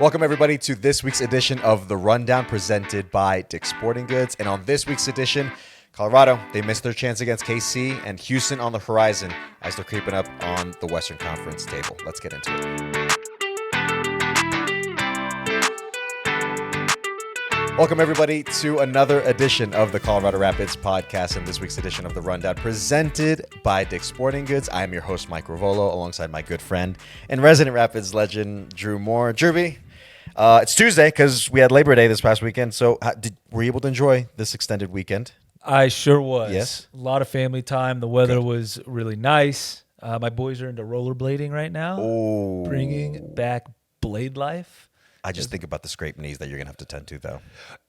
Welcome, everybody, to this week's edition of The Rundown presented by Dick's Sporting Goods. And on this week's edition, Colorado, they missed their chance against KC, and Houston on the horizon as they're creeping up on the Western Conference table. Let's get into it. Welcome, everybody, to another edition of the Colorado Rapids podcast, and this week's edition of The Rundown presented by Dick's Sporting Goods. I am your host, Mike Ravolo, alongside my good friend and resident Rapids legend, Drew Moore. Drewby, it's Tuesday because we had Labor Day this past weekend, so were you able to enjoy this extended weekend? I sure was. Yes. A lot of family time. The weather was really nice. My boys are into rollerblading right now. Oh. Bringing back blade life. I just think about the scraped knees that you're going to have to tend to, though.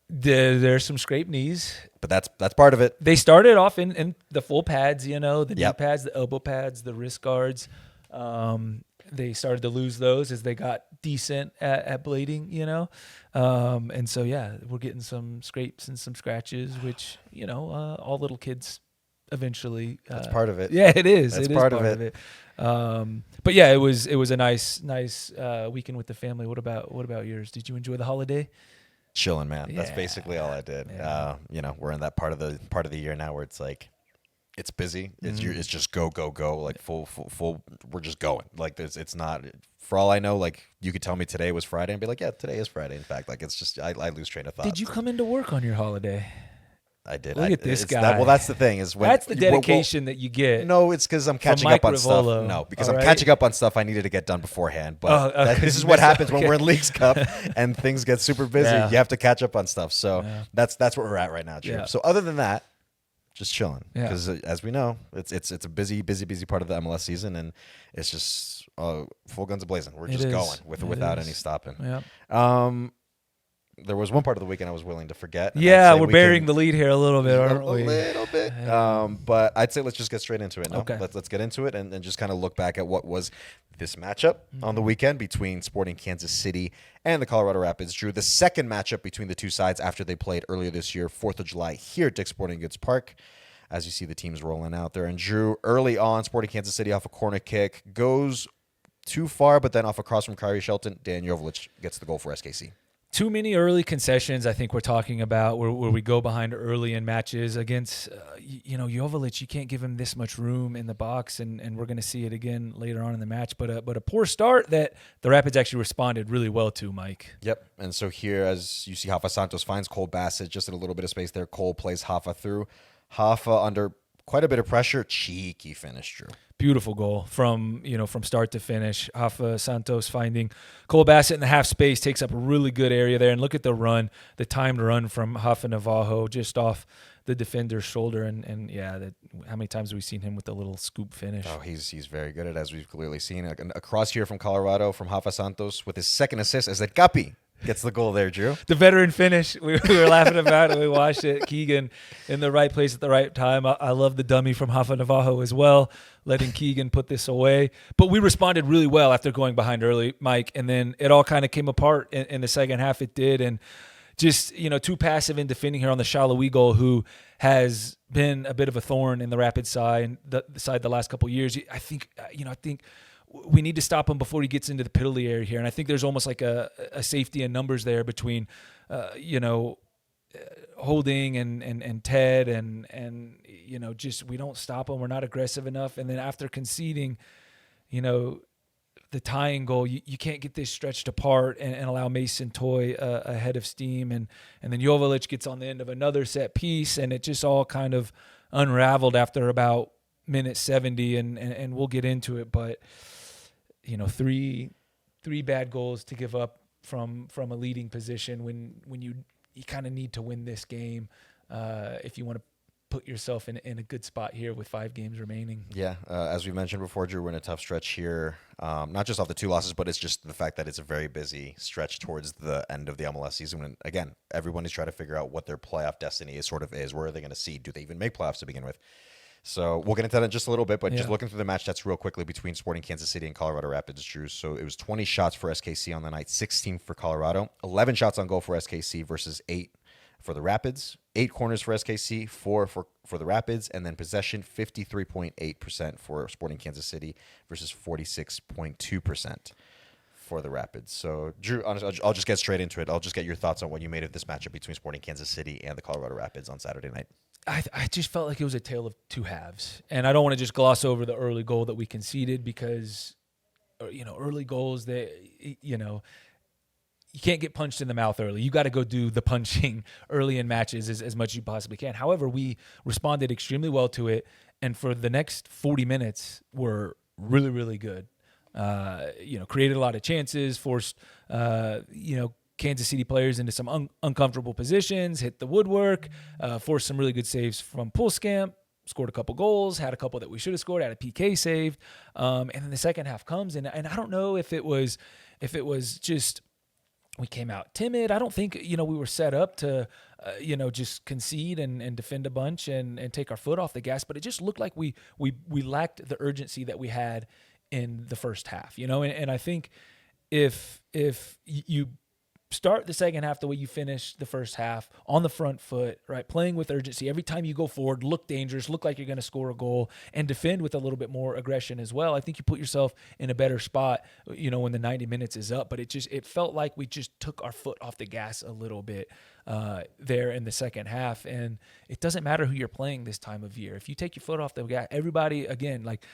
There's some scraped knees. But that's part of it. They started off in the full pads, the knee Yep. pads, the elbow pads, the wrist guards. They started to lose those as they got decent at blading, and so, we're getting some scrapes and some scratches, which, all little kids eventually. That's part of it. Yeah, it is. That's it is part of it. But yeah, it was a nice weekend with the family. What about yours? Did you enjoy the holiday? Chilling, man. Yeah. That's basically all I did. Yeah. We're in that part of the year now where it's like, it's busy. It's just go, like full. We're just going. Like it's not. For all I know, like you could tell me today was Friday and be like, yeah, today is Friday. In fact, like it's just I lose train of thought. Did you come into work on your holiday? I did. Look at this guy. That's the thing is when That's the dedication that you get. No, it's because I'm catching up on stuff. No, because I'm catching up on stuff I needed to get done beforehand. But this is what happens when we're in Leagues Cup and things get super busy. Yeah. You have to catch up on stuff. So that's where we're at right now, Drew. Yeah. So other than that, just chilling. Yeah. Because as we know, it's a busy part of the MLS season, and it's just full guns blazing. We're just going without any stopping. Yeah. There was one part of the weekend I was willing to forget. Yeah, we're burying the lead here a little bit, aren't we? A little bit. But I'd say let's just get straight into it. No? Okay. Let's get into it and just kind of look back at what was this matchup on the weekend between Sporting Kansas City and the Colorado Rapids. Drew, the second matchup between the two sides after they played earlier this year, 4th of July, here at Dick's Sporting Goods Park. As you see the teams rolling out there. And Drew, early on, Sporting Kansas City off a corner kick, goes too far, but then off a cross from Kyrie Shelton, Dan Joveljic gets the goal for SKC. Too many early concessions, I think we're talking about, where we go behind early in matches against, Joveljic. You can't give him this much room in the box, and we're going to see it again later on in the match. But a poor start that the Rapids actually responded really well to, Mike. Yep. And so here, as you see, Rafa Santos finds Cole Bassett just in a little bit of space there. Cole plays Rafa through. Rafa under quite a bit of pressure. Cheeky finish, Drew. Beautiful goal from start to finish. Rafa Santos finding Cole Bassett in the half space, takes up a really good area there. And look at the run, the timed run from Rafa Navajo just off the defender's shoulder. And how many times have we seen him with the little scoop finish? Oh, he's very good at it, as we've clearly seen. Across here from Colorado, from Rafa Santos, with his second assist as that Capi gets the goal there, Drew. The veteran finish. We were laughing about it. We watched it. Keegan in the right place at the right time. I love the dummy from Rafa Navajo as well, letting Keegan put this away. But we responded really well after going behind early, Mike, and then it all kind of came apart in the second half. It did, and just too passive in defending here on the Shallowy goal, who has been a bit of a thorn in the Rapids side the last couple of years. I think we need to stop him before he gets into the penalty area here. And I think there's almost like a safety in numbers there between, Holding and Ted and just we don't stop him. We're not aggressive enough. And then after conceding, the tying goal, you can't get this stretched apart and allow Mason Toy a head of steam. And then Joveljic gets on the end of another set piece, and it just all kind of unraveled after about minute 70. And we'll get into it, but three bad goals to give up from a leading position when you kind of need to win this game if you want to put yourself in a good spot here with 5 games remaining. Yeah, as we mentioned before, Drew, we're in a tough stretch here, not just off the 2 losses, but it's just the fact that it's a very busy stretch towards the end of the MLS season. And again, everyone is trying to figure out what their playoff destiny is. Where are they going to seed? Do they even make playoffs to begin with? So we'll get into that in just a little bit, but just looking through the match stats real quickly between Sporting Kansas City and Colorado Rapids, Drew. So it was 20 shots for SKC on the night, 16 for Colorado, 11 shots on goal for SKC versus 8 for the Rapids, 8 corners for SKC, 4 for the Rapids, and then possession 53.8% for Sporting Kansas City versus 46.2%. for the Rapids. So, Drew, honestly, I'll just get straight into it. I'll just get your thoughts on what you made of this matchup between Sporting Kansas City and the Colorado Rapids on Saturday night. I just felt like it was a tale of two halves. And I don't want to just gloss over the early goal that we conceded because, early goals that, you can't get punched in the mouth early. You got to go do the punching early in matches as much as you possibly can. However, we responded extremely well to it. And for the next 40 minutes, were really, really good. Created a lot of chances, forced, Kansas City players into some uncomfortable positions, hit the woodwork, forced some really good saves from Pulskamp, scored a couple goals, had a couple that we should have scored, had a PK saved. And then the second half comes, and I don't know if it was just we came out timid. I don't think, we were set up to, just concede and defend a bunch and take our foot off the gas, but it just looked like we lacked the urgency that we had in the first half, and I think if you start the second half the way you finish the first half, on the front foot, right, playing with urgency, every time you go forward, look dangerous, look like you're going to score a goal, and defend with a little bit more aggression as well, I think you put yourself in a better spot, when the 90 minutes is up. But it felt like we just took our foot off the gas a little bit there in the second half. And it doesn't matter who you're playing this time of year. If you take your foot off the gas, everybody, again, like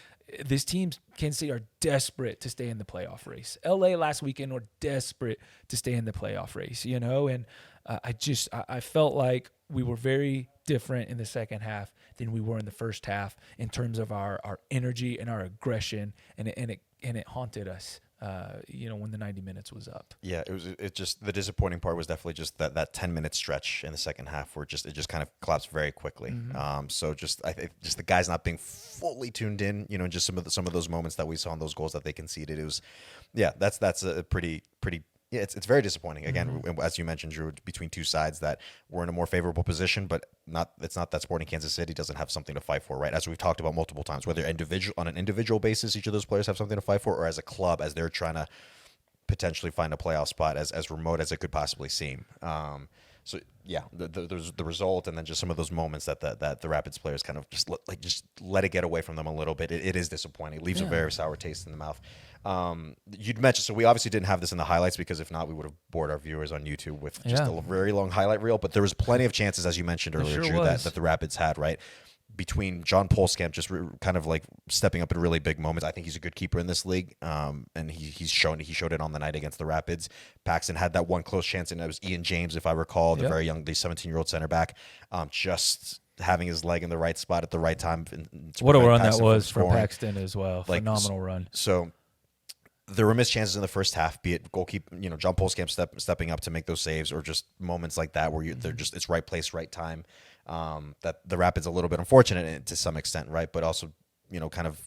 this team, Kansas City, are desperate to stay in the playoff race. LA last weekend were desperate to stay in the playoff race, and I felt like we were very different in the second half than we were in the first half in terms of our energy and our aggression, and it haunted us. When the 90 minutes was up. Yeah, it just the disappointing part was definitely just that 10-minute stretch in the second half where it just kind of collapsed very quickly. Mm-hmm. So I think just the guys not being fully tuned in, and just some of those moments that we saw in those goals that they conceded. It was, that's a pretty. Yeah, it's very disappointing. Again, as you mentioned, Drew, between two sides that were in a more favorable position, but it's not that Sporting Kansas City doesn't have something to fight for, right? As we've talked about multiple times, whether on an individual basis, each of those players have something to fight for, or as a club, as they're trying to potentially find a playoff spot as remote as it could possibly seem. There's the result, and then just some of those moments that the Rapids players kind of just let it get away from them a little bit. It is disappointing. It leaves a very sour taste in the mouth. You'd mentioned, so we obviously didn't have this in the highlights because if not, we would have bored our viewers on YouTube with just a very long highlight reel. But there was plenty of chances, as you mentioned earlier, Drew, that the Rapids had, right? Between John Pulskamp just kind of like stepping up in really big moments. I think he's a good keeper in this league, and he showed it on the night against the Rapids. Paxton had that one close chance, and it was Ian James, if I recall, the very young, the 17-year-old center back, just having his leg in the right spot at the right time. What a run that was for Paxton as well. Phenomenal run. So there were missed chances in the first half, be it goalkeeper, John Pulskamp stepping up to make those saves, or just moments like that where they're just, it's right place, right time. That the Rapids a little bit unfortunate to some extent, right? But also, kind of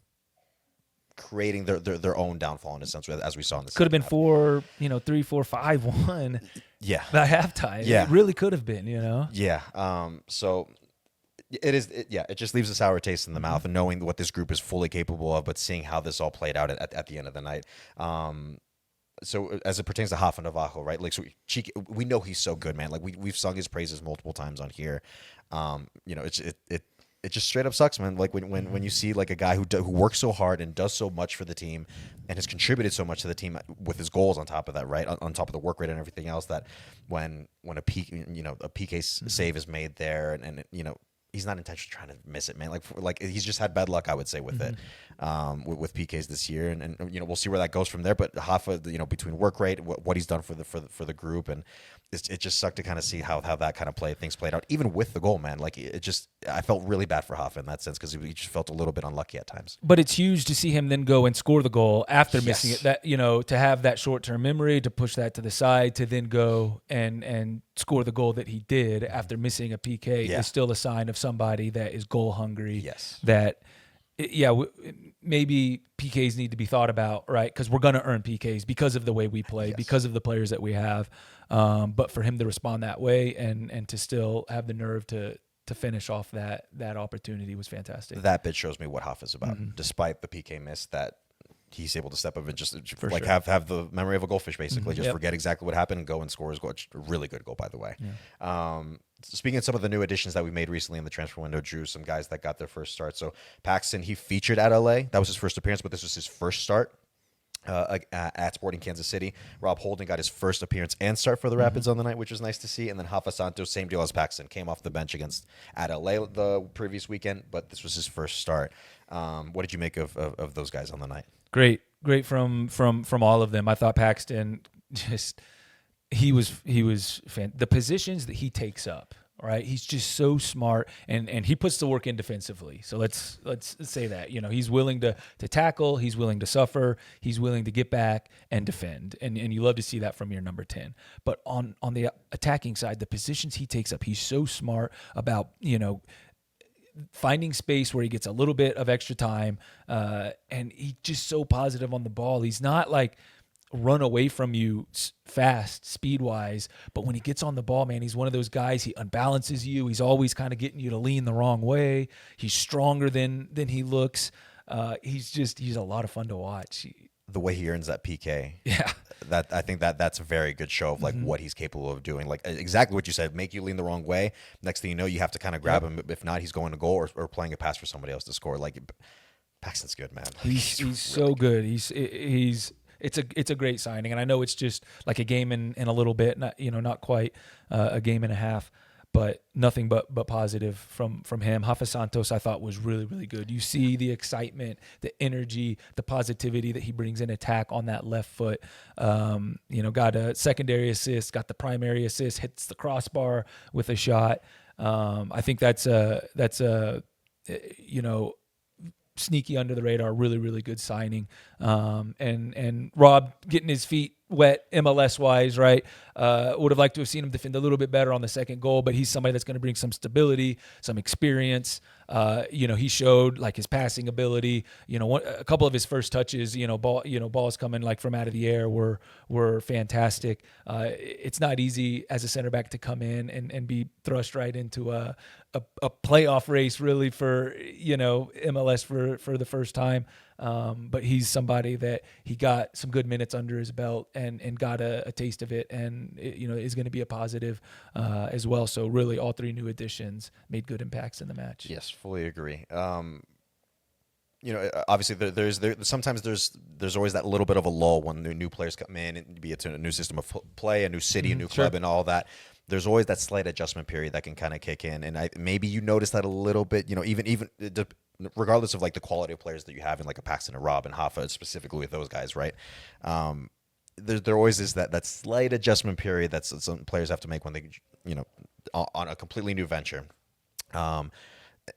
creating their own downfall in a sense, as we saw in the could have been 3-4-5-1. Yeah, by halftime. Yeah, it really could have been. Yeah. So it just leaves a sour taste in the mouth, and knowing what this group is fully capable of, but seeing how this all played out at the end of the night. So as it pertains to Rafa Navajo, right? Like, so we know he's so good, man. Like we've sung his praises multiple times on here. It just straight up sucks, man. Like when you see like a guy who works so hard and does so much for the team and has contributed so much to the team with his goals on top of that, right? On top of the work rate and everything else, that when a PK save is made there, and he's not intentionally trying to miss it, man. Like he's just had bad luck, I would say, with it, with PKs this year, and we'll see where that goes from there. But Rafa, between work rate, what he's done for the group, and it just sucked to kind of see how that kind of things played out, even with the goal, man. Like I felt really bad for Rafa in that sense, because he just felt a little bit unlucky at times. But it's huge to see him then go and score the goal after missing it. That to have that short-term memory, to push that to the side, to then go and score the goal that he did after missing a PK is still a sign of somebody that is goal hungry. Yes. That, maybe PKs need to be thought about, right? Because we're going to earn PKs because of the way we play, because of the players that we have. But for him to respond that way and to still have the nerve to finish off that opportunity was fantastic. That bit shows me what Rafa's about, despite the PK miss, that he's able to step up and just have the memory of a goldfish, basically. Just forget exactly what happened and go and score his goal. It's a really good goal, by the way. Yeah. Speaking of some of the new additions that we made recently in the transfer window, Drew, some guys that got their first start. So Paxton, he featured at LA. That was his first appearance, but this was his first start. at Sporting Kansas City. Rob Holding got his first appearance and start for the Rapids on the night, which was nice to see. And then Rafa Santos, same deal as Paxton, came off the bench at LA the previous weekend, but this was his first start. What did you make of those guys on the night? Great from all of them. I thought Paxton just he was the positions that he takes up. Right, he's just so smart, and he puts the work in defensively. So let's say that he's willing to tackle, he's willing to suffer, he's willing to get back and defend, and you love to see that from your number 10. But on the attacking side, the positions he takes up, he's so smart about finding space where he gets a little bit of extra time, and he's just so positive on the ball. He's not like run away from you fast, speed-wise, but when he gets on the ball, man, he's one of those guys, he unbalances you. He's always kind of getting you to lean the wrong way. He's stronger than he looks. He's a lot of fun to watch. The way he earns that PK. Yeah. I think that's a very good show of like what he's capable of doing. Like exactly what you said, make you lean the wrong way. Next thing you know, you have to kind of grab him. If not, he's going to goal or playing a pass for somebody else to score. Like Paxton's good, man. He's really so good. It's a great signing, and I know it's just like a game in a little bit, not quite a game and a half, but nothing but positive from him. Rafa Santos, I thought, was really, really good. You see the excitement, the energy, the positivity that he brings in attack on that left foot. Got a secondary assist, got the primary assist, hits the crossbar with a shot. I think that's a sneaky under the radar, really, really good signing. And Rob getting his feet wet MLS wise, right? Would have liked to have seen him defend a little bit better on the second goal, but he's somebody that's going to bring some stability, some experience. He showed like his passing ability. A couple of his first touches, balls coming like from out of the air were fantastic. It's not easy as a center back to come in and be thrust right into a playoff race, really, for MLS for the first time. But he's somebody that he got some good minutes under his belt and got a taste of it, and is going to be a positive as well. So really, all three new additions made good impacts in the match. Yes, fully agree. Obviously sometimes there's always that little bit of a lull when new players come in, be it to a new system of play, a new city, a new club, and all that. There's always that slight adjustment period that can kind of kick in, and maybe you notice that a little bit. Even regardless of like the quality of players that you have in like a Paxton and Rob and Rafa, specifically with those guys, right? There always is that slight adjustment period that some players have to make when they on a completely new venture.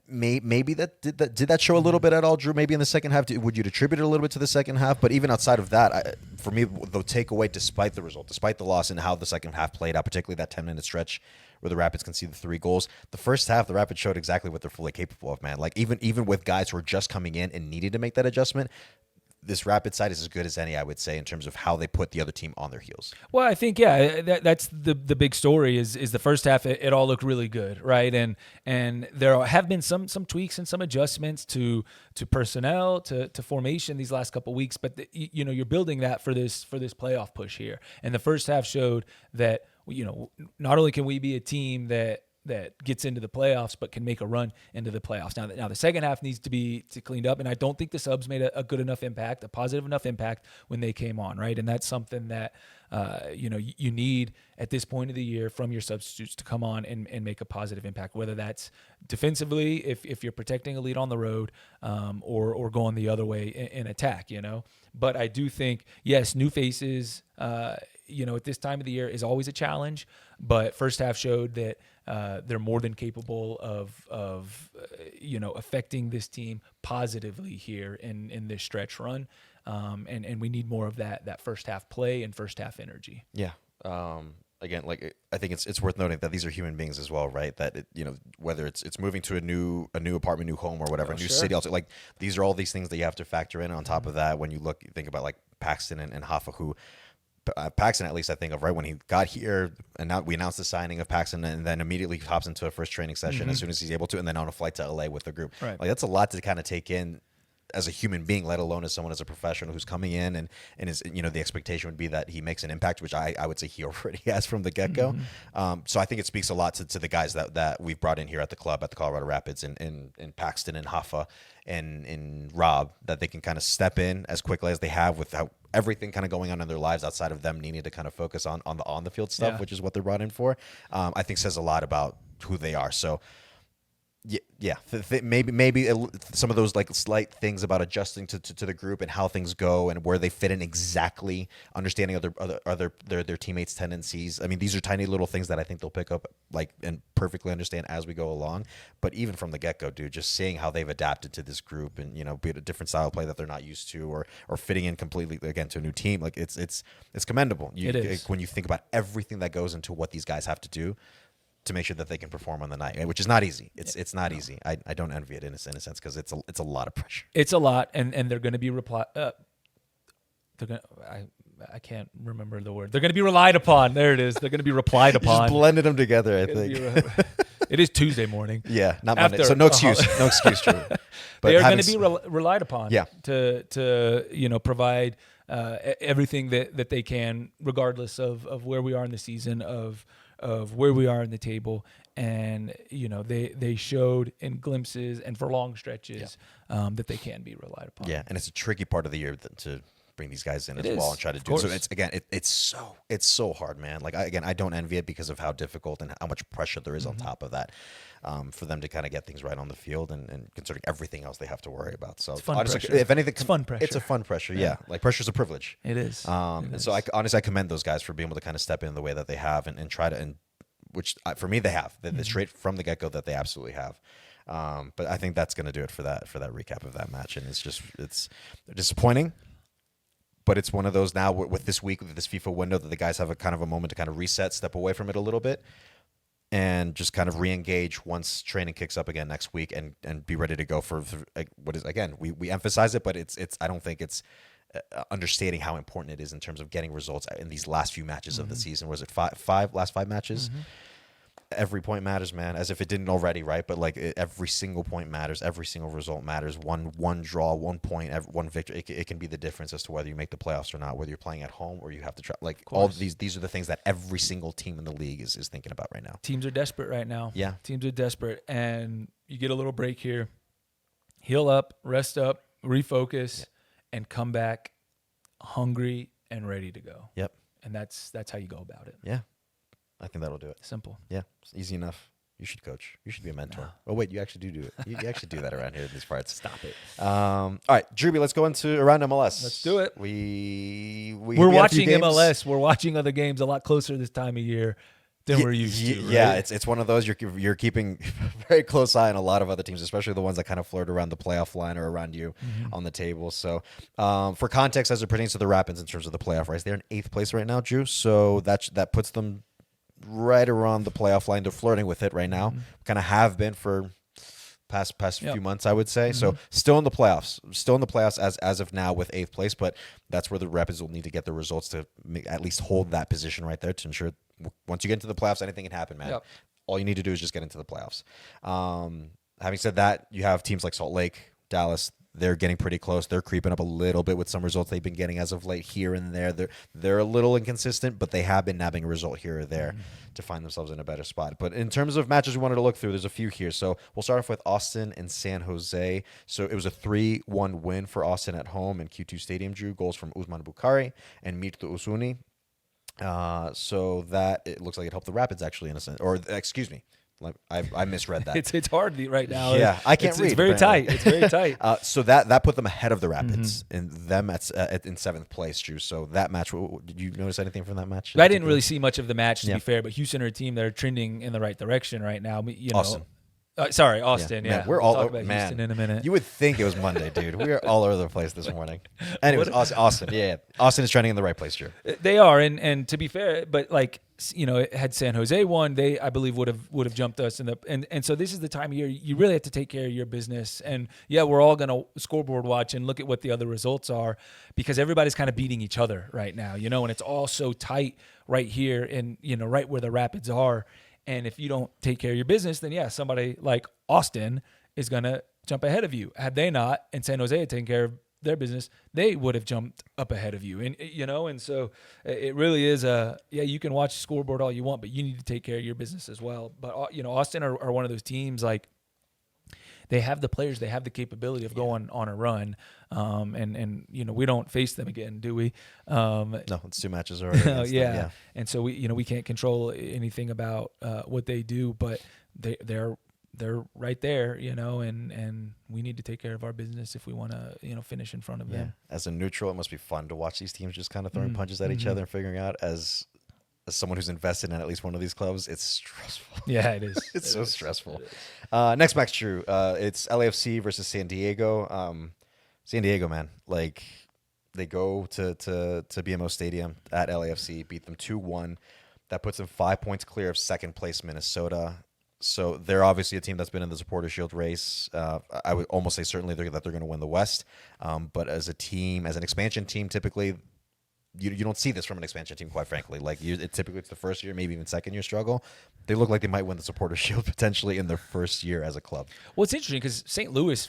Maybe did that show a little bit at all, Drew? Maybe in the second half, would you attribute it a little bit to the second half? But even outside of that, for me, the takeaway, despite the result, despite the loss, and how the second half played out, particularly that 10-minute stretch where the Rapids conceded the 3 goals, the first half, the Rapids showed exactly what they're fully capable of, man. Like even with guys who are just coming in and needing to make that adjustment, this Rapid side is as good as any, I would say, in terms of how they put the other team on their heels. Well, I think, that's the big story is the first half. It all looked really good, right? And there have been some tweaks and some adjustments to personnel, to formation these last couple of weeks. But you're building that for this playoff push here. And the first half showed that not only can we be a team that gets into the playoffs, but can make a run into the playoffs. Now the second half needs to be cleaned up, and I don't think the subs made a good enough impact, a positive enough impact when they came on, right? And that's something that you need at this point of the year from your substitutes to come on and make a positive impact, whether that's defensively, if you're protecting a lead on the road, or going the other way in attack, But I do think, yes, new faces, at this time of the year is always a challenge, but first half showed that they're more than capable of affecting this team positively here in this stretch run, and we need more of that first half play and first half energy. Yeah. Again, like I think it's worth noting that these are human beings as well, right? That whether it's moving to a new apartment, new home, or whatever, a new city, also like these are all these things that you have to factor in. On top of that, when you think about like Paxton and Rafa, who Paxton, at least I think of, right when he got here, and now we announced the signing of Paxton, and then immediately hops into a first training session as soon as he's able to, and then on a flight to LA with the group. Right. Like that's a lot to kind of take in as a human being, let alone as someone as a professional who's coming in and is, the expectation would be that he makes an impact, which I would say he already has from the get-go. So I think it speaks a lot to the guys that we've brought in here at the club, at the Colorado Rapids, in Paxton and Hoffa and in Rob, that they can kind of step in as quickly as they have without everything kind of going on in their lives outside of them needing to kind of focus on the field stuff, which is what they're brought in for. I think says a lot about who they are. So maybe some of those like slight things about adjusting to the group and how things go and where they fit in exactly, understanding their teammates' tendencies. I mean, these are tiny little things that I think they'll pick up and perfectly understand as we go along. But even from the get-go, dude, just seeing how they've adapted to this group and be it a different style of play that they're not used to, or fitting in completely again to a new team, like it's commendable. It is. When you think about everything that goes into what these guys have to do to make sure that they can perform on the night, which is not easy. It's not easy. I don't envy it in a sense because it's a lot of pressure. It's a lot, and they're going to be I can't remember the word. They're going to be relied upon. There it is. They're going to be replied upon. Just blended them together, I think. It is Tuesday morning. Yeah, not Monday. So no excuse. No excuse, Drew. But they are going to be relied upon. Yeah. To provide everything that they can, regardless of where we are in the season, of where we are in the table. And they showed in glimpses and for long stretches that they can be relied upon. Yeah, and it's a tricky part of the year to bring these guys in as well and try to do it. So it's so hard, man. Like I don't envy it because of how difficult and how much pressure there is on top of that, for them to kind of get things right on the field and considering everything else they have to worry about. So honestly, pressure. if anything, it's fun pressure. It's a fun pressure. Yeah, like pressure's a privilege. It is. And so I commend those guys for being able to kind of step in the way that they have and try to, and which for me they have, the straight from the get-go that they absolutely have. But I think that's going to do it for that recap of that match. And it's disappointing. But it's one of those now with this week, with this FIFA window, that the guys have a kind of a moment to kind of reset, step away from it a little bit, and just kind of re-engage once training kicks up again next week, and be ready to go for what is, again, we emphasize it, but it's I don't think it's understating how important it is in terms of getting results in these last few matches of the season. Was it last five matches? Every point matters, man, as if it didn't already, right? But like every single point matters, every single result matters. One draw, 1 point, one victory, it can be the difference as to whether you make the playoffs or not, whether you're playing at home or you have to try. Like all of these are the things that every single team in the league is thinking about right now. Teams are desperate right now. Yeah, teams are desperate, and you get a little break here, heal up, rest up, refocus, and come back hungry and ready to go. Yep. And that's how you go about it. Yeah. I think that'll do it. Simple. Yeah, it's easy enough. You should coach. You should be a mentor. No. Oh wait, you actually do it. You actually do that around here in these parts. Stop it. All right, Drewby, let's go into around MLS. Let's do it. We're watching MLS. We're watching other games a lot closer this time of year than we're used to. Right? Yeah, it's one of those you're keeping very close eye on a lot of other teams, especially the ones that kind of flirt around the playoff line or around you on the table. So, for context, as it pertains to the Rapids in terms of the playoff race, they're in 8th place right now, Drew. So that puts them right around the playoff line. They're flirting with it right now. Kind of have been for past few months, I would say. So still in the playoffs as of now with 8th place, but that's where the Rapids will need to get the results to at least hold that position right there to ensure once you get into the playoffs, anything can happen, man. Yep. All you need to do is just get into the playoffs. Having said that, you have teams like Salt Lake, Dallas. They're getting pretty close. They're creeping up a little bit with some results they've been getting as of late here and there. They're a little inconsistent, but they have been nabbing a result here or there to find themselves in a better spot. But in terms of matches we wanted to look through, there's a few here. So we'll start off with Austin and San Jose. So it was a 3-1 win for Austin at home in Q2 Stadium, Drew. Goals from Usman Bukhari and Mirto Usuni. So that it looks like it helped the Rapids actually in a sense. Or excuse me. I misread that. It's hard right now. Yeah, I can't read. It's very tight. It's very tight. So that put them ahead of the Rapids and them in 7th place, Drew. So that match, did you notice anything from that match? I didn't really see much of the match, to be fair, but Houston are a team that are trending in the right direction right now. Austin. Austin. Yeah, man, we're all talk about Houston in a minute. You would think it was Monday, dude. We are all over the place this morning. Anyways, Austin. Yeah, Austin is trending in the right place, Drew. They are, and to be fair, but had San Jose won, they I believe would have jumped us and so this is the time of year you really have to take care of your business. And we're all gonna scoreboard watch and look at what the other results are because everybody's kind of beating each other right now, and it's all so tight right here and right where the Rapids are. And if you don't take care of your business, then somebody like Austin is going to jump ahead of you. Had they not, and San Jose had taken care of their business, they would have jumped up ahead of you. And, and so it really is you can watch the scoreboard all you want, but you need to take care of your business as well. But, Austin are one of those teams, like, they have the players, they have the capability of going on a run. And we don't face them again, do we? No, it's 2 matches already. Yeah. And so we can't control anything about what they do, but they're right there, and we need to take care of our business if we want to, finish in front of them. As a neutral, it must be fun to watch these teams just kind of throwing punches at each other and figuring out. As someone who's invested in at least one of these clubs, it's stressful. Yeah, it is. It's so stressful. Next match, Drew. It's LAFC versus San Diego. San Diego, man, like, they go to BMO Stadium at LAFC, beat them 2-1. That puts them 5 points clear of second place Minnesota. So they're obviously a team that's been in the Supporters Shield race. I would almost say certainly that they're going to win the West. But as a team, as an expansion team, typically you don't see this from an expansion team, quite frankly. Like, typically it's the first year, maybe even second year struggle. They look like they might win the Supporters Shield potentially in their first year as a club. Well, it's interesting because St. Louis,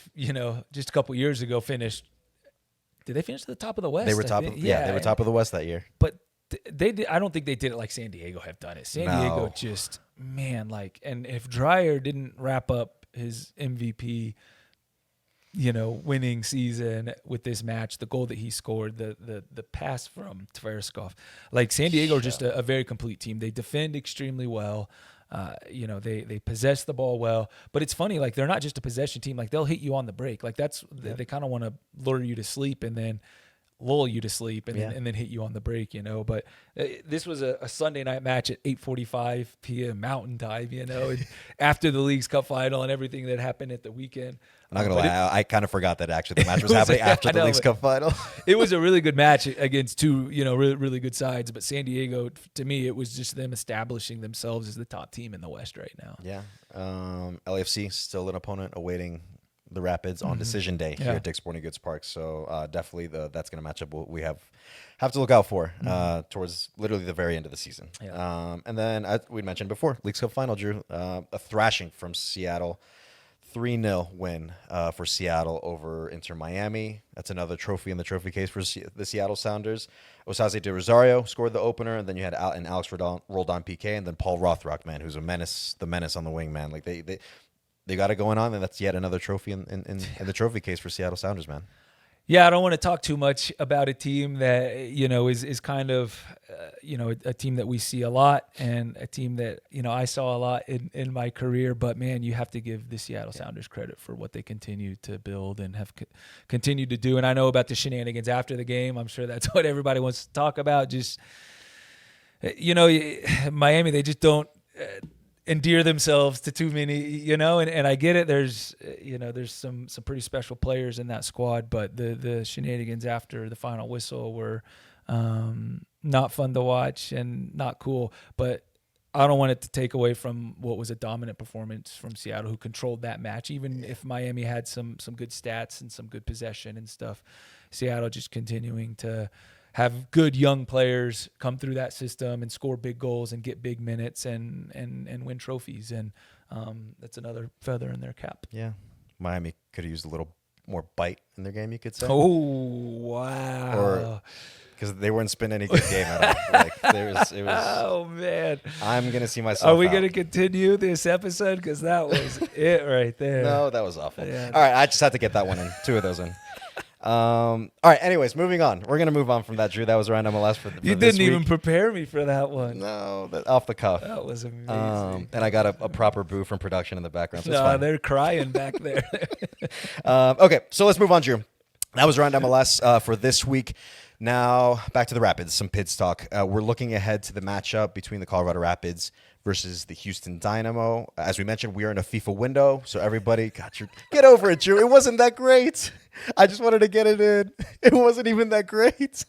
just a couple years ago finished. Did they finish at the top of the West? They were top. They were top of the West that year. But they did. I don't think they did it like San Diego have done it. San Diego just, man, like, and if Dreyer didn't wrap up his MVP, winning season with this match, the goal that he scored, the pass from Tverskov, like, San Diego are just a very complete team. They defend extremely well. They possess the ball well, but it's funny, like, they're not just a possession team. Like, they'll hit you on the break. Like, they kind of want to lure you to sleep and then lull you to sleep and then hit you on the break, But this was a Sunday night match at 8:45 p.m. Mountain Time, and after the League's Cup final and everything that happened at the weekend. I'm not gonna lie, I kind of forgot that actually the match was happening after the League's Cup final. It was a really good match against two, really, really good sides. But San Diego, to me, it was just them establishing themselves as the top team in the West right now. Yeah, LAFC still an opponent awaiting the Rapids on decision day here at Dick's Sporting Goods Park. So definitely that's going to match up what we have to look out for towards literally the very end of the season. Yeah. And then, as we mentioned before, Leagues Cup final, Drew, a thrashing from Seattle. 3-0 win for Seattle over Inter Miami. That's another trophy in the trophy case for the Seattle Sounders. Osaze de Rosario scored the opener, and then you had Alex Roldan PK, and then Paul Rothrock, man, who's the menace on the wing, man. Like, they got it going on, and that's yet another trophy in the trophy case for Seattle Sounders, man. Yeah, I don't want to talk too much about a team that, is kind of, a team that we see a lot, and a team that, I saw a lot in my career. But, man, you have to give the Seattle Sounders credit for what they continue to build and have continued to do. And I know about the shenanigans after the game. I'm sure that's what everybody wants to talk about. Just, Miami, they just don't endear themselves to too many, and I get it. There's some pretty special players in that squad, but the shenanigans after the final whistle were not fun to watch and not cool. But I don't want it to take away from what was a dominant performance from Seattle, who controlled that match. Even if Miami had some good stats and some good possession and stuff, Seattle just continuing to have good young players come through that system and score big goals and get big minutes and win trophies. And that's another feather in their cap. Yeah. Miami could have used a little more bite in their game, you could say. Oh, wow. Or because they weren't spending any good game at all. Like, it was. Oh, man. I'm going to see myself Are we going to continue this episode? Because that was it right there. No, that was awful. Yeah. All right, I just had to get that one in. 2 of those in. All right, anyways, moving on. We're going to move on from that, Drew. That was around MLS for You didn't even prepare me for that one. No, off the cuff. That was amazing. And I got a proper boo from production in the background, so it's no, fine. They're crying back there. Okay, so let's move on, Drew. That was around MLS for this week. Now, back to the Rapids, some PIDS talk. We're looking ahead to the matchup between the Colorado Rapids versus the Houston Dynamo. As we mentioned, we are in a FIFA window, so everybody, get over it, Drew. It wasn't that great. I just wanted to get it in. It wasn't even that great.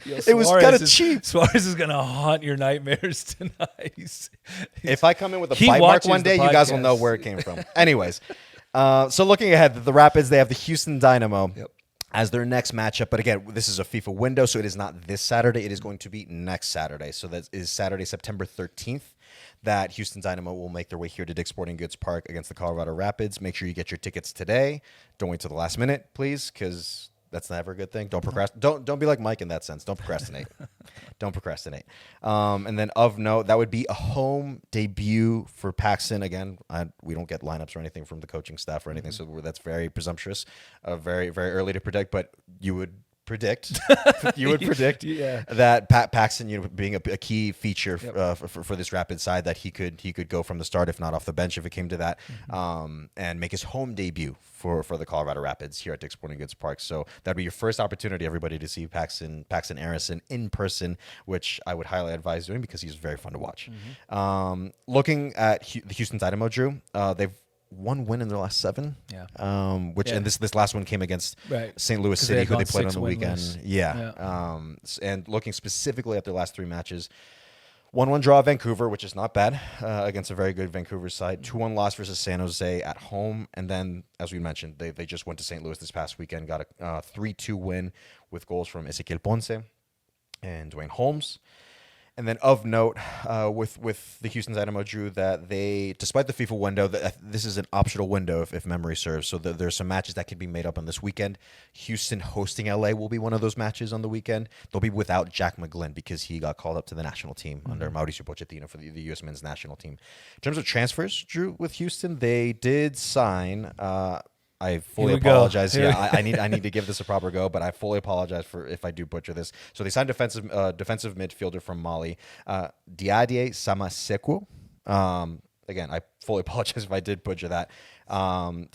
It was kind of cheap. Suarez is going to haunt your nightmares tonight. If I come in with a bite mark one day, you guys will know where it came from. Anyways, so looking ahead, the Rapids, they have the Houston Dynamo. Yep. as their next matchup. But again, this is a FIFA window, so it is not this Saturday. It is going to be next Saturday. So that is Saturday, September 13th, that Houston Dynamo will make their way here to Dick's Sporting Goods Park against the Colorado Rapids. Make sure you get your tickets today. Don't wait till the last minute, please, because that's never a good thing. Don't procrastinate. Don't be like Mike in that sense. Don't procrastinate. Don't procrastinate. And then of note, that would be a home debut for Paxson. Again, we don't get lineups or anything from the coaching staff or anything, so that's very presumptuous, very, very early to predict. But you would predict that Paxson, being a key feature for this Rapid side, that he could go from the start, if not off the bench, if it came to that, and make his home debut for the Colorado Rapids here at Dick's Sporting Goods Park. So that'd be your first opportunity, everybody, to see Paxton Arison in person, which I would highly advise doing because he's very fun to watch. Looking at the Houston Dynamo, Drew, they've one win in their last 7. Yeah. And this last one came against St. Louis City, who they played on the weekend. And looking specifically at their last 3 matches, 1-1 draw at Vancouver, which is not bad, against a very good Vancouver side. 2-1 loss versus San Jose at home. And then, as we mentioned, they just went to St. Louis this past weekend, got a 3-2 win with goals from Ezequiel Ponce and Dwayne Holmes. And then of note, with the Houston Dynamo, Drew, that they, despite the FIFA window, this is an optional window if memory serves. So there's some matches that can be made up on this weekend. Houston hosting LA will be one of those matches on the weekend. They'll be without Jack McGlynn because he got called up to the national team under Mauricio Pochettino for the U.S. men's national team. In terms of transfers, Drew, with Houston, they did sign. I fully apologize. Yeah, I need to give this a proper go, but I fully apologize for if I do butcher this. So they signed defensive midfielder from Mali, Diadie Samaseku. Again, I fully apologize if I did butcher that.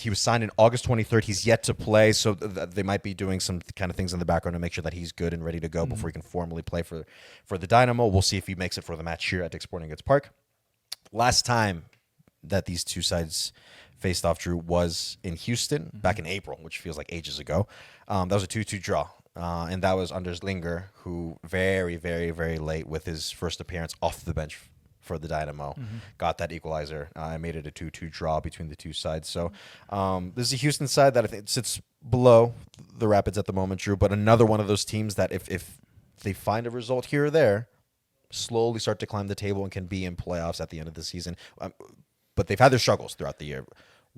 He was signed in August 23rd. He's yet to play, so they might be doing some kind of things in the background to make sure that he's good and ready to go before he can formally play for the Dynamo. We'll see if he makes it for the match here at Dick's Sporting Goods Park. Last time that these two sides faced off, Drew, was in Houston back in April, which feels like ages ago. That was a 2-2 draw, and that was Anders Linger, who very, very, very late with his first appearance off the bench for the Dynamo, got that equalizer and made it a 2-2 draw between the two sides. So this is a Houston side that I think sits below the Rapids at the moment, Drew, but another one of those teams that if they find a result here or there, slowly start to climb the table and can be in playoffs at the end of the season. But they've had their struggles throughout the year.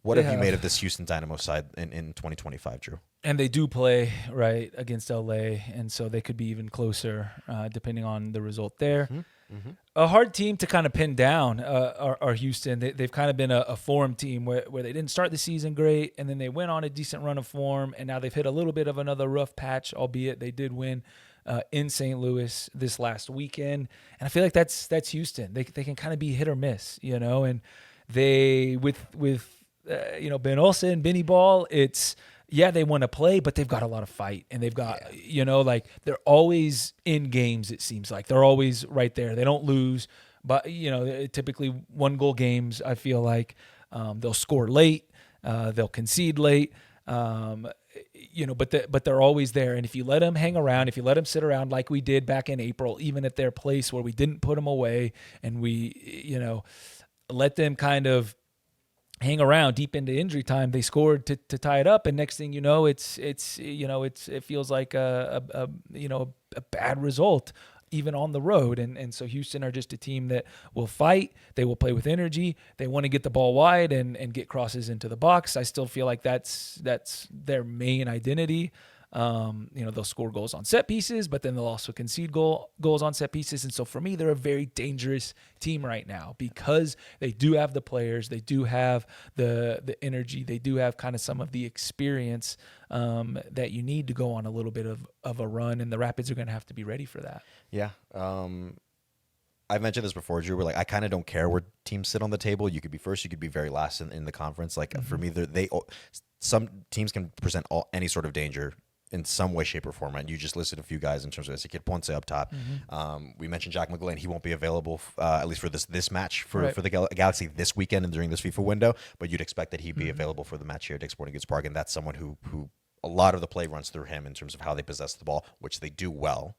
What have you made of this Houston Dynamo side in 2025, Drew? And they do play right against LA, and so they could be even closer depending on the result there. A hard team to kind of pin down are Houston. They've kind of been a form team where they didn't start the season great, and then they went on a decent run of form, and now they've hit a little bit of another rough patch, albeit they did win in St. Louis this last weekend. And I feel like that's Houston. They can kind of be hit or miss, and they with Ben Olsen, Benny Ball, they want to play, but they've got a lot of fight, and they've got, they're always in games. It seems like they're always right there. They don't lose, but typically 1-goal games. I feel like they'll score late, they'll concede late, but they're always there. And if you let them hang around, if you let them sit around like we did back in April, even at their place where we didn't put them away, and we, let them kind of hang around deep into injury time, they scored to tie it up, and next thing you know, it feels like a bad result even on the road, and so Houston are just a team that will fight. They will play with energy. They want to get the ball wide and get crosses into the box. I still feel like that's their main identity. They'll score goals on set pieces, but then they'll also concede goals on set pieces. And so for me, they're a very dangerous team right now because they do have the players, they do have the energy, they do have kind of some of the experience that you need to go on a little bit of a run, and the Rapids are going to have to be ready for that. Yeah. I've mentioned this before, Drew. I kind of don't care where teams sit on the table. You could be first, you could be very last in the conference. For me, some teams can present any sort of danger in some way, shape, or form. And you just listed a few guys in terms of Ezequiel Ponce up top. We mentioned Jack McGlynn. He won't be available, at least for this match for the Galaxy this weekend and during this FIFA window, but you'd expect that he'd be available for the match here at Dick's Sporting Goods Park, and that's someone who a lot of the play runs through him in terms of how they possess the ball, which they do well.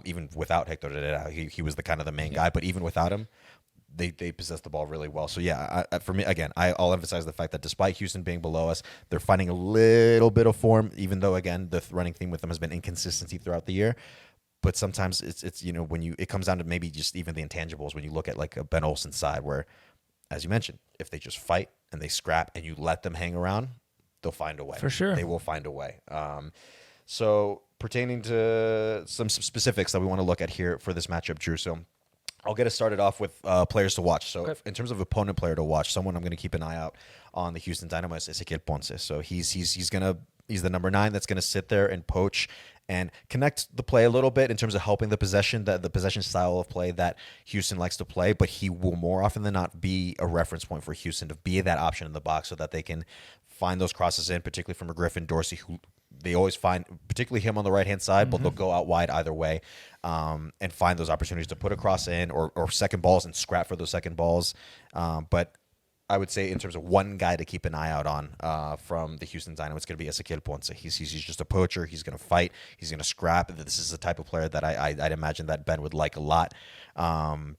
Even without Hector Herrera, he was the kind of the main guy, but even without him, they possess the ball really well. So yeah, for me again, I'll emphasize the fact that despite Houston being below us, they're finding a little bit of form. Even though again the running theme with them has been inconsistency throughout the year. But sometimes it's when it comes down to maybe just even the intangibles. When you look at like a Ben Olsen side, where as you mentioned, if they just fight and they scrap and you let them hang around, they'll find a way. For sure, they will find a way. So pertaining to some specifics that we want to look at here for this matchup, Drew. So I'll get us started off with players to watch. So in terms of opponent player to watch, someone I'm going to keep an eye out on the Houston Dynamo is Ezequiel Ponce. So he's the number 9 that's going to sit there and poach and connect the play a little bit in terms of helping the possession style of play that Houston likes to play. But he will more often than not be a reference point for Houston to be that option in the box so that they can find those crosses in, particularly from a Griffin Dorsey, who they always find, particularly him on the right-hand side, but they'll go out wide either way and find those opportunities to put a cross in or second balls and scrap for those second balls. But I would say in terms of one guy to keep an eye out on from the Houston Dynamo, it's going to be Ezequiel Ponce. He's just a poacher. He's going to fight. He's going to scrap. This is the type of player that I'd imagine that Ben would like a lot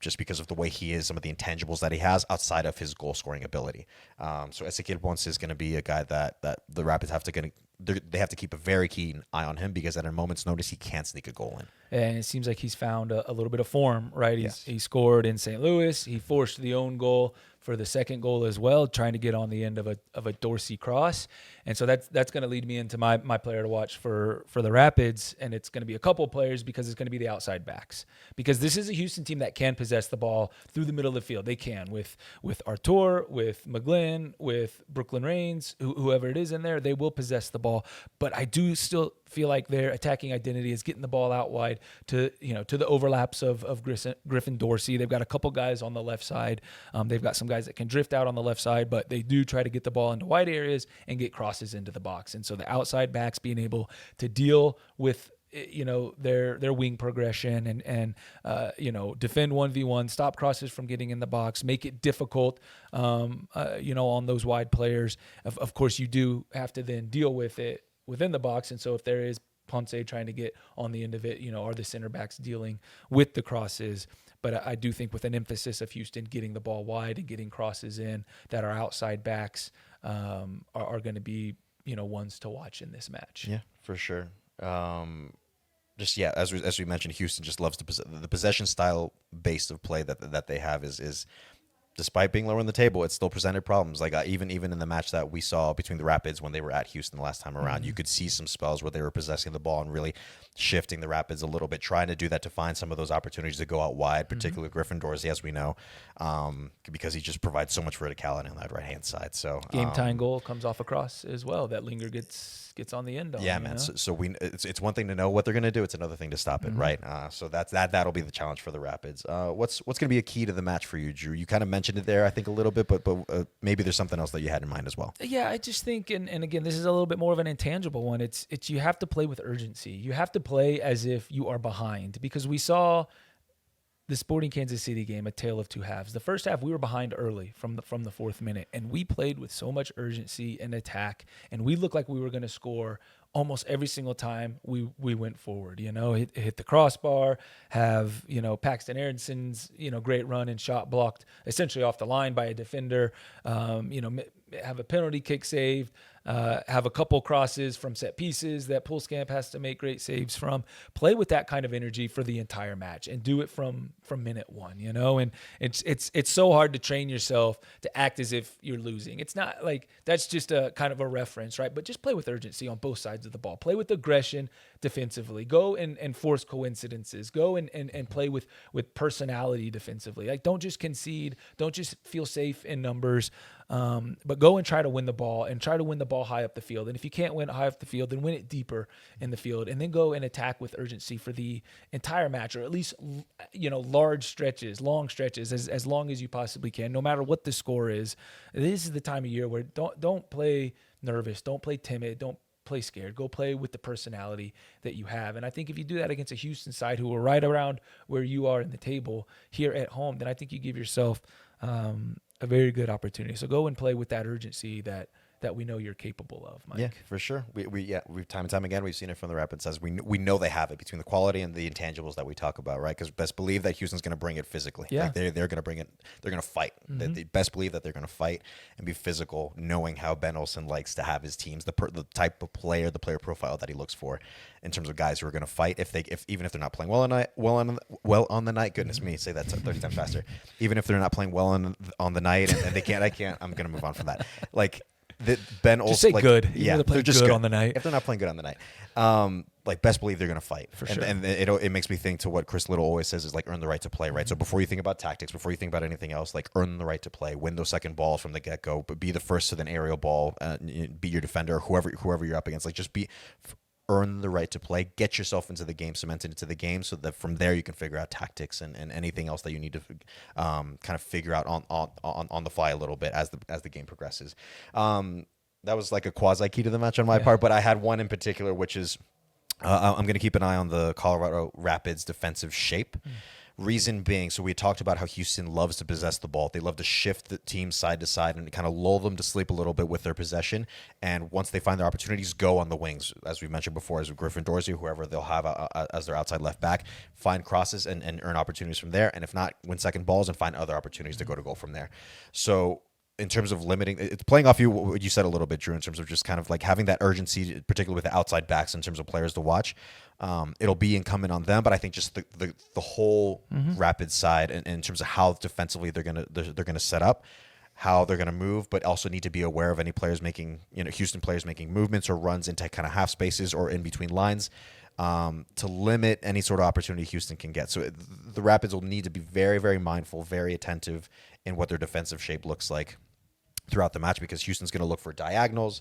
just because of the way he is, some of the intangibles that he has outside of his goal-scoring ability. So Ezequiel Ponce is going to be a guy that the Rapids have to keep a very keen eye on him because at a moment's notice, he can't sneak a goal in. And it seems like he's found a little bit of form, right? He scored in St. Louis. He forced the own goal for the second goal as well, trying to get on the end of a Dorsey cross. And so that's going to lead me into my player to watch for the Rapids. And it's going to be a couple of players because it's going to be the outside backs. Because this is a Houston team that can possess the ball through the middle of the field. They can with Artur, with McGlynn, with Brooklyn Reigns, whoever it is in there, they will possess the ball. But I do still feel like their attacking identity is getting the ball out wide to the overlaps of Griffin Dorsey. They've got a couple guys on the left side. They've got some guys that can drift out on the left side, but they do try to get the ball into wide areas and get crosses into the box. And so the outside backs being able to deal with their wing progression and defend 1v1, stop crosses from getting in the box, make it difficult on those wide players. Of course, you do have to then deal with it within the box. And so if there is Ponce trying to get on the end of it, are the center backs dealing with the crosses? But I do think with an emphasis of Houston getting the ball wide and getting crosses in, that our outside backs are going to be, ones to watch in this match. Yeah, for sure. As we mentioned, Houston just loves the possession style base of play that they have is despite being lower in the table, it still presented problems. Like even in the match that we saw between the Rapids when they were at Houston the last time around, you could see some spells where they were possessing the ball and really shifting the Rapids a little bit, trying to do that to find some of those opportunities to go out wide, particularly Griffin Dorsey, as we know, because he just provides so much verticality on that right-hand side. So game-tying goal comes off a cross as well that Linger gets on the end of. Yeah, man. So it's one thing to know what they're going to do. It's another thing to stop it, right? So that'll be the challenge for the Rapids. What's going to be a key to the match for you, Drew? You kind of mentioned it there, I think, a little bit, but maybe there's something else that you had in mind as well. Yeah, I just think, and again, this is a little bit more of an intangible one. It's you have to play with urgency. You have to play as if you are behind, because we saw the Sporting Kansas City game, a tale of two halves. The first half, we were behind early from the fourth minute, and we played with so much urgency and attack, and we looked like we were going to score almost every single time we went forward. Hit the crossbar, have Paxton Aronson's great run and shot blocked essentially off the line by a defender. Have a penalty kick saved. Have a couple crosses from set pieces that Pulskamp has to make great saves from. Play with that kind of energy for the entire match and do it from minute one, and it's so hard to train yourself to act as if you're losing. It's not like that's just a kind of a reference, right? But just play with urgency on both sides of the ball. Play with aggression defensively. Go and force coincidences. Go and play with personality defensively. Like, don't just concede. Don't just feel safe in numbers. But go and try to win the ball and try to win the ball high up the field. And if you can't win it high up the field, then win it deeper in the field, and then go and attack with urgency for the entire match, or at least, long stretches, as long as you possibly can, no matter what the score is. This is the time of year where don't play nervous, don't play timid, don't play scared. Go play with the personality that you have. And I think if you do that against a Houston side who are right around where you are in the table here at home, then I think you give yourself a very good opportunity. So go and play with that urgency that that we know you're capable of, Mike. Yeah, for sure. We've time and time again, we've seen it from the Rapids. As we know they have it between the quality and the intangibles that we talk about, right? Because best believe that Houston's going to bring it physically. Yeah. Like they're going to bring it. They're going to fight. They best believe that they're going to fight and be physical, knowing how Ben Olsen likes to have his teams, the type of player, the player profile that he looks for in terms of guys who are going to fight. Even if they're not playing well on the night. Goodness me, say that 30 times faster. Even if they're not playing well on the night and they can't. I'm going to move on from that. Like. Ben Olsen, just say like, good. Yeah, they're just good on the night. If they're not playing good on the night, like best believe they're going to fight for sure. And it makes me think to what Chris Little always says is like earn the right to play, right? So before you think about tactics, before you think about anything else, like earn the right to play, win those second balls from the get go, but be the first to an aerial ball, be your defender, whoever you're up against, like just earn the right to play, get yourself into the game, cement into the game, so that from there you can figure out tactics and anything else that you need to kind of figure out on the fly a little bit as the game progresses. That was like a quasi key to the match on my part, but I had one in particular, which is I'm going to keep an eye on the Colorado Rapids defensive shape. Reason being, so we talked about how Houston loves to possess the ball. They love to shift the team side to side and kind of lull them to sleep a little bit with their possession. And once they find their opportunities, go on the wings, as we mentioned before, as Griffin Dorsey, whoever they'll have as their outside left back, find crosses and earn opportunities from there. And if not, win second balls and find other opportunities to go to goal from there. So in terms of limiting, it's playing off what you said a little bit, Drew, in terms of just kind of like having that urgency, particularly with the outside backs in terms of players to watch. It'll be incumbent on them, but I think just the whole Rapid side in terms of how defensively they're gonna set up, how they're gonna move, but also need to be aware of any players making, Houston players making movements or runs into kind of half spaces or in between lines. To limit any sort of opportunity Houston can get. So the Rapids will need to be very, very mindful, very attentive in what their defensive shape looks like throughout the match, because Houston's going to look for diagonals,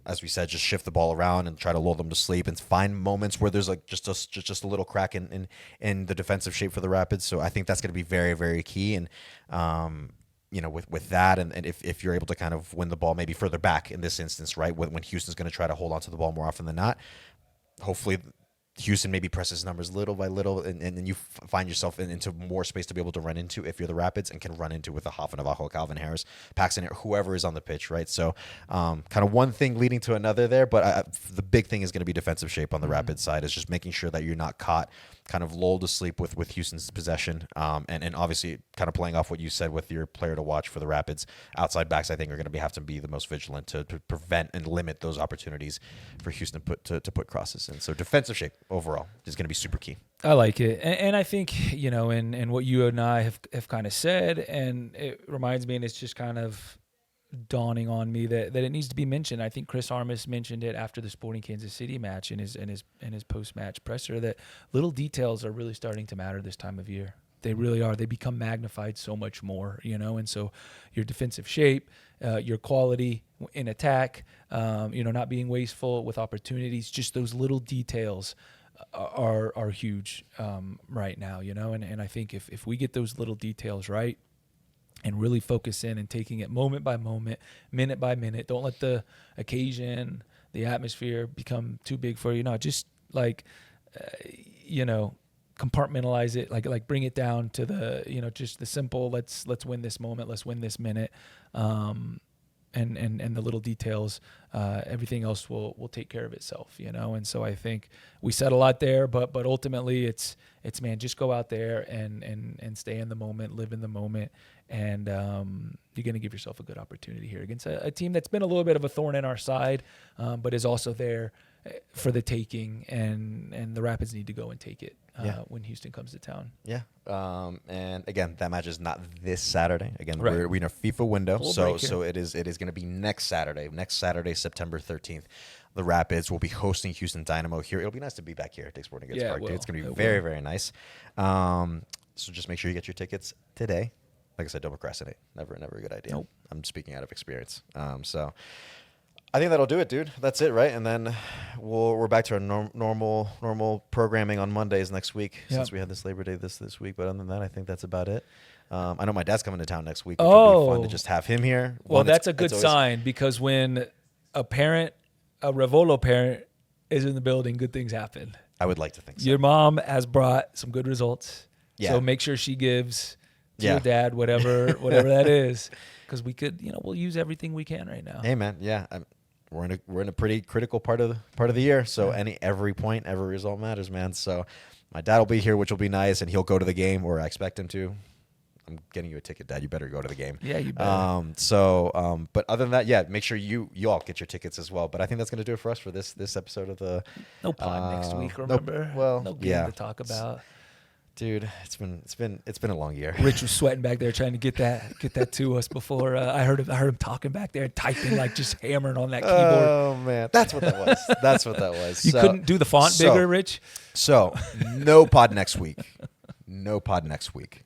as we said, just shift the ball around and try to lull them to sleep and find moments where there's like just a little crack in the defensive shape for the Rapids. So I think that's going to be very, very key. And with that, and if you're able to kind of win the ball maybe further back in this instance, right, when Houston's going to try to hold on to the ball more often than not, hopefully Houston maybe presses numbers little by little, and then you find yourself into more space to be able to run into if you're the Rapids and can run into with a Hoff Navajo, Calvin Harris, Paxton, whoever is on the pitch, right? So kind of one thing leading to another there, but the big thing is going to be defensive shape on the Rapids side, is just making sure that you're not caught kind of lulled to sleep with Houston's possession, and obviously kind of playing off what you said with your player to watch for the Rapids. Outside backs, I think, are going to have to be the most vigilant to prevent and limit those opportunities for Houston to put crosses in. So defensive shape overall is going to be super key. I like it. And I think, and what you and I have kind of said, and it reminds me, and it's just kind of dawning on me that it needs to be mentioned. I think Chris Armas mentioned it after the Sporting Kansas City match in his post-match presser, that little details are really starting to matter this time of year. They really are. They become magnified so much more, and so your defensive shape, your quality in attack, not being wasteful with opportunities, just those little details are huge right now, and I think if we get those little details right and really focus in and taking it moment by moment, minute by minute, don't let the occasion, the atmosphere become too big for you. No, just like, compartmentalize it, like bring it down to the, just the simple, let's win this moment, let's win this minute. And the little details, everything else will take care of itself, And so I think we said a lot there, but ultimately it's man, just go out there and stay in the moment, live in the moment, and you're going to give yourself a good opportunity here against a team that's been a little bit of a thorn in our side, but is also there for the taking, and the Rapids need to go and take it when Houston comes to town. Yeah. And again, that match is not this Saturday. Again, right. we're in a FIFA window, so it is going to be next Saturday, September 13th. The Rapids will be hosting Houston Dynamo here. It'll be nice to be back here at Dick's Sporting Goods Park. It's going to be very, very nice. So just make sure you get your tickets today. Like I said, don't procrastinate. Never a good idea. Nope. I'm speaking out of experience. So I think that'll do it, dude. That's it, right? And then we're back to our normal programming on Mondays next week, since we had this Labor Day this week. But other than that, I think that's about it. I know my dad's coming to town next week. Which will be fun to just have him here. Well, that's a good sign, because when a Revolo parent is in the building, good things happen. I would like to think so. Your mom has brought some good results. Yeah. So make sure she gives to your dad, whatever that is, because we could, we'll use everything we can right now. Hey man, yeah, we're in a pretty critical part of the year, so every point, every result matters, man. So my dad will be here, which will be nice, and he'll go to the game, or I expect him to. I'm getting you a ticket, Dad. You better go to the game. Yeah, you better. But other than that, yeah, make sure you all get your tickets as well. But I think that's gonna do it for us for this episode of the. No pod next week. Remember? No game to talk about. Dude, it's been a long year. Rich was sweating back there trying to get that to us before. I heard him talking back there, typing, like just hammering on that keyboard. Oh man, that's what that was. You couldn't do the font bigger, Rich? So no pod next week. No pod next week.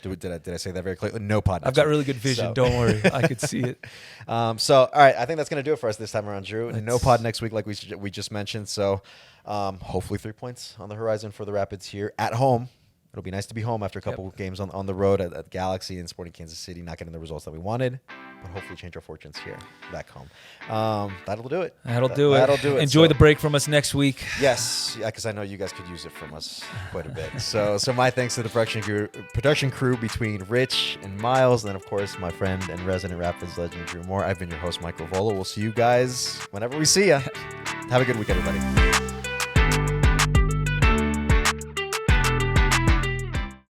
Did I say that very clearly? No pod next week. I've got really good vision. Don't worry, I could see it. All right, I think that's gonna do it for us this time around, Drew. No pod next week, like we just mentioned. So hopefully 3 points on the horizon for the Rapids here at home. It'll be nice to be home after a couple of games on the road at Galaxy and Sporting Kansas City, not getting the results that we wanted, but hopefully change our fortunes here back home. That'll do it. That'll do it. Enjoy the break from us next week. Yes, because I know you guys could use it from us quite a bit. So my thanks to the production crew between Rich and Miles, and then of course my friend and resident Rapids legend Drew Moore. I've been your host, Michael Volo. We'll see you guys whenever we see you. Have a good week, everybody.